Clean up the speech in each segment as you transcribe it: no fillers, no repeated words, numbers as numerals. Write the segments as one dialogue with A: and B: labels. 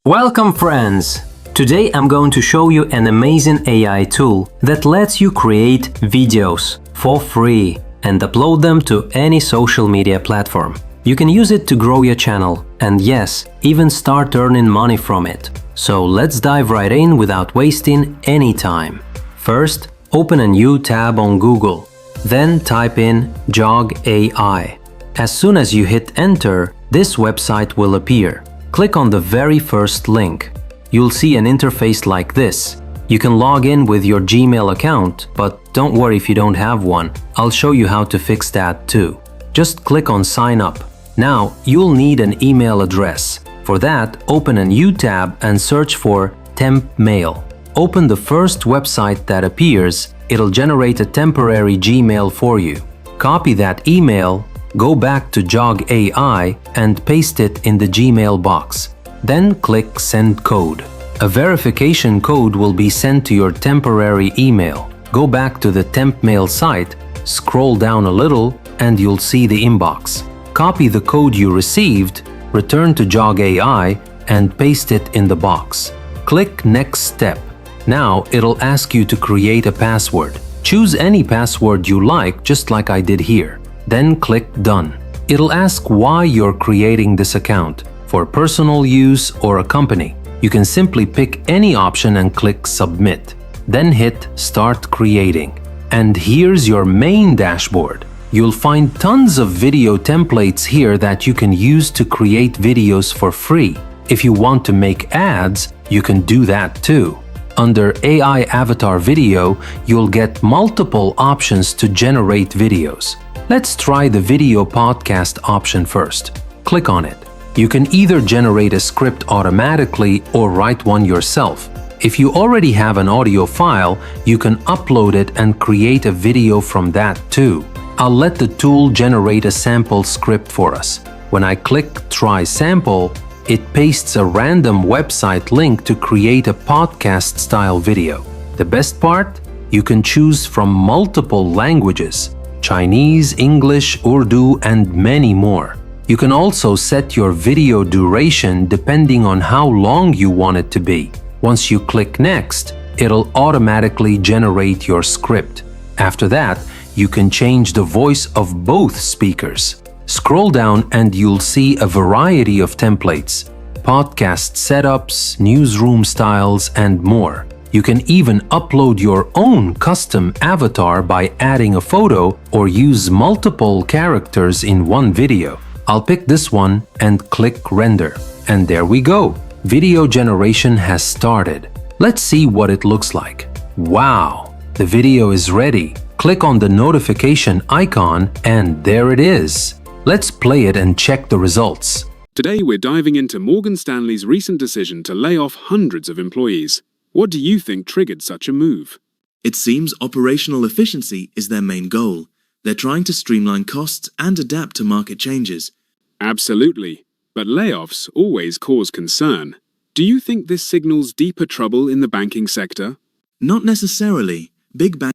A: Welcome friends! Today I'm going to show you an amazing AI tool that lets you create videos for free and upload them to any social media platform. You can use it to grow your channel and yes, even start earning money from it. So let's dive right in without wasting any time. First, open a new tab on Google. Then type in Jogg AI. As soon as you hit enter, this website will appear. Click on the very first link. You'll see an interface like this. You can log in with your Gmail account, but don't worry if you don't have one. I'll show you how to fix that too. Just click on Sign Up. Now, you'll need an email address. For that, open a new tab and search for Temp Mail. Open the first website that appears. It'll generate a temporary Gmail for you. Copy that email, go back to Jogg AI and paste it in the Gmail box. Then click Send Code. A verification code will be sent to your temporary email. Go back to the temp mail site, scroll down a little, and you'll see the inbox. Copy the code you received, return to Jogg AI, and paste it in the box. Click Next Step. Now it'll ask you to create a password. Choose any password you like, just like I did here. Then click Done. It'll ask why you're creating this account, for personal use or a company. You can simply pick any option and click Submit. Then hit Start Creating. And here's your main dashboard. You'll find tons of video templates here that you can use to create videos for free. If you want to make ads, you can do that too. Under AI Avatar Video, you'll get multiple options to generate videos. Let's try the video podcast option first. Click on it. You can either generate a script automatically or write one yourself. If you already have an audio file, you can upload it and create a video from that too. I'll let the tool generate a sample script for us. When I click Try Sample, it pastes a random website link to create a podcast-style video. The best part? You can choose from multiple languages: Chinese, English, Urdu, and many more. You can also set your video duration depending on how long you want it to be. Once you click Next, it'll automatically generate your script. After that, you can change the voice of both speakers. Scroll down and you'll see a variety of templates, podcast setups, newsroom styles, and more. You can even upload your own custom avatar by adding a photo or use multiple characters in one video. I'll pick this one and click Render. And there we go. Video generation has started. Let's see what it looks like. Wow! The video is ready. Click on the notification icon and there it is. Let's play it and check the results.
B: Today we're diving into Morgan Stanley's recent decision to lay off hundreds of employees. What do you think triggered such a move?
C: It seems operational efficiency is their main goal. They're trying to streamline costs and adapt to market changes.
B: Absolutely. But layoffs always cause concern. Do you think this signals deeper trouble in the banking sector?
C: Not necessarily. Big banks.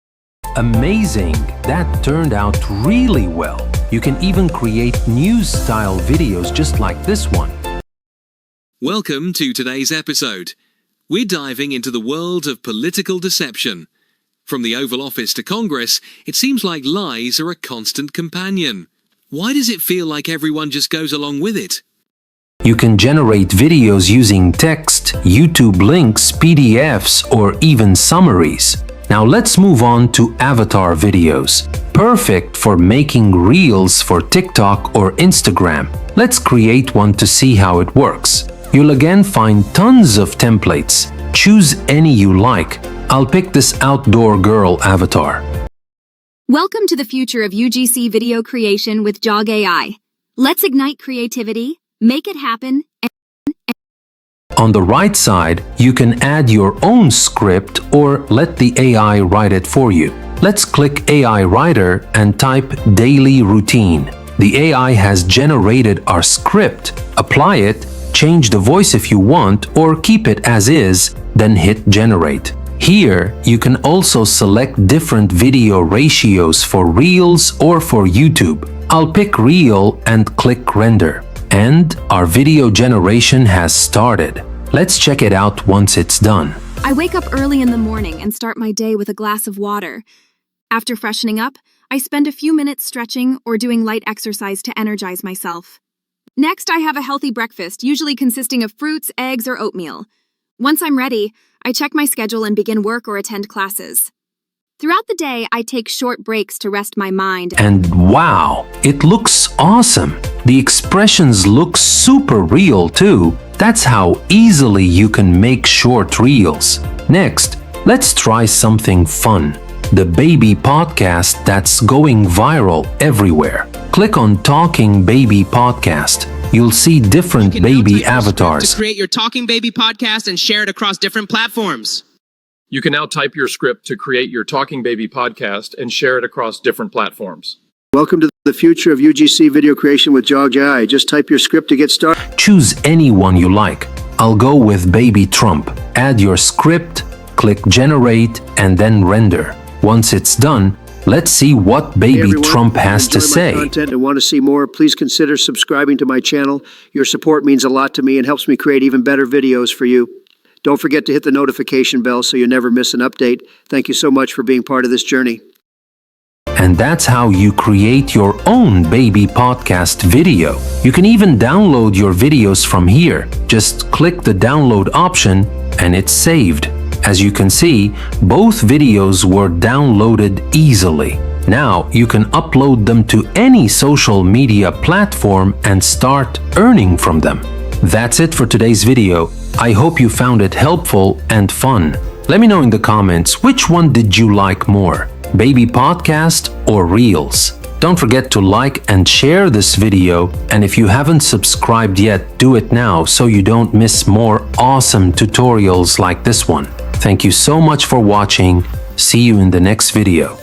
A: Amazing! That turned out really well. You can even create news-style videos just like this one.
D: Welcome to today's episode. We're diving into the world of political deception. From the Oval Office to Congress, it seems like lies are a constant companion. Why does it feel like everyone just goes along with it?
A: You can generate videos using text, YouTube links, PDFs, or even summaries. Now let's move on to avatar videos. Perfect for making reels for TikTok or Instagram. Let's create one to see how it works. You'll again find tons of templates. Choose any you like. I'll pick this outdoor girl avatar.
E: Welcome to the future of UGC video creation with Jogg AI. Let's ignite creativity, make it happen,
A: On the right side, you can add your own script or let the AI write it for you. Let's click AI Writer and type Daily Routine. The AI has generated our script. Apply it, change the voice if you want, or keep it as is, then hit Generate. Here, you can also select different video ratios for Reels or for YouTube. I'll pick Reel and click Render. And our video generation has started. Let's check it out once it's done.
E: I wake up early in the morning and start my day with a glass of water. After freshening up, I spend a few minutes stretching or doing light exercise to energize myself. Next, I have a healthy breakfast, usually consisting of fruits, eggs, or oatmeal. Once I'm ready, I check my schedule and begin work or attend classes. Throughout the day, I take short breaks to rest my mind.
A: And wow, it looks awesome. The expressions look super real too. That's how easily you can make short reels. Next, let's try something fun. The baby podcast that's going viral everywhere. Click on Talking Baby Podcast. You'll see different baby avatars.
F: To create your Talking Baby podcast and share it across different platforms.
G: You can now type your script to create your Talking Baby podcast and share it across different platforms.
H: Welcome to the future of UGC video creation with Jogg AI. Just type your script to get started.
A: Choose anyone you like. I'll go with Baby Trump. Add your script, click Generate, and then Render. Once it's done, let's see what Baby Trump has to say.
H: Content and want to see more, please consider subscribing to my channel. Your support means a lot to me and helps me create even better videos for you. Don't forget to hit the notification bell so you never miss an update. Thank you so much for being part of this journey.
A: And that's how you create your own baby podcast video. You can even download your videos from here. Just click the download option and it's saved. As you can see, both videos were downloaded easily. Now you can upload them to any social media platform and start earning from them. That's it for today's video. I hope you found it helpful and fun. Let me know in the comments which one did you like more, Baby Podcast or Reels? Don't forget to like and share this video, and if you haven't subscribed yet, do it now so you don't miss more awesome tutorials like this one. Thank you so much for watching. See you in the next video.